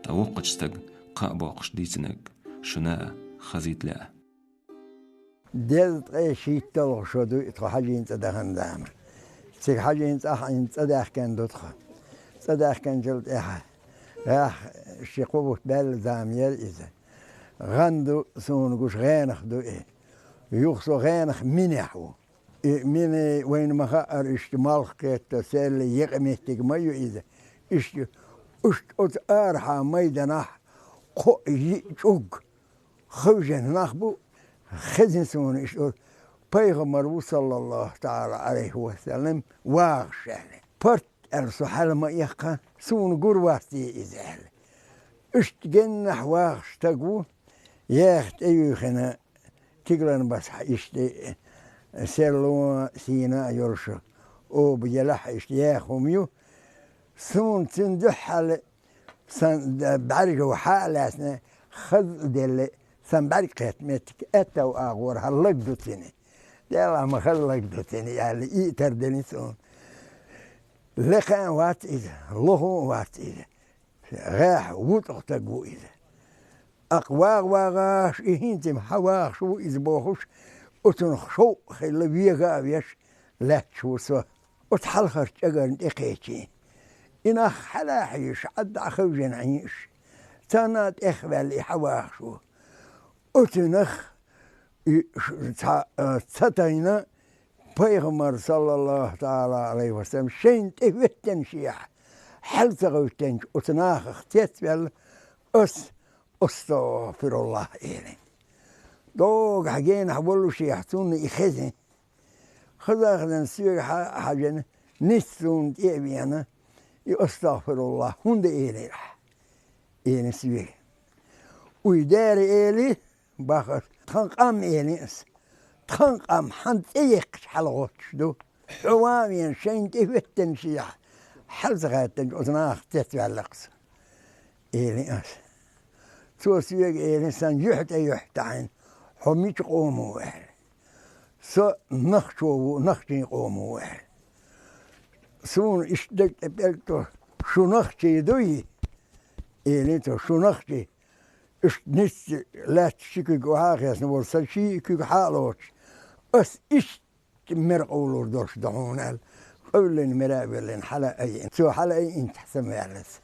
توقجتك قابوقش ديتنك شنا خزيت لا دلت شيء تلو شدو إتخو حاجين تدخن دام سيك حاجين تدخ كان دوتخو تدخ كان جلد راح شيقوبوت بال زامير إذا غندو سون قوش غينخ دو يوخسو غينخ منحو من وين ما خاطر اشتمال كيت سيل يقمتك مايو إذا اشت أرحى ميدنح خو يجوج خوجن نخبو خزن سون اشتور پیغمبر صلى الله تعالى عليه وسلم واغش يعني برت ارسو حال ما يقا سون قرواتي إزال اشت جنح واغش تقو ياخت ايوخنا تقلن بس اشت سيرلو سينا يرشو او بجلح اشت ياخوميو سون تندح على بعرجو حالاسنا خذ دل سنبارك قتمتك أتا وأغور هلق دوتيني ديلا ما خلق دوتيني يعني إيتر دنيسون لقان وات إذا لهو وات إذا غاح وطقتقو إذا أقواغ واغاش إهنتم حواغ شو إذا بوخوش أتنخشو خيلا بيغا بيش لا تشوسو أتحلخر تقرن إقيتي إنا حلاحيش عد أخوجن عيش تانات إخبال حواغ شو أتنخ تتينا بيغمر صلى الله تعالى عليه وسلم شين تفتن شيح حل تغوتنج أتناخ اختيت بل أستغفر الله إلي دوغ حقين حولو شيحتون إخزن خذاخذن سير حاجن نسون تيبيانا أستغفر الله هند إلي إلي سير ويدار إلي باخر تنقام إليس تنقام حنت إيقش حلغوتش دو حوامين شين تفتن شيح حل تغاتن أتناخ تتبعلقس إليس سو سيق إليسان يحت عين حميت قومو سو نخشي قومو سون اشتدت بلتو شو نخشي دوي إليتو شو نخشي نس لا تشكي قهاقيس نور سلشي كي حالوش اس مرقولور دوش دعون قبل المرابل حلا اي سو حلا اي انت حسم يعلس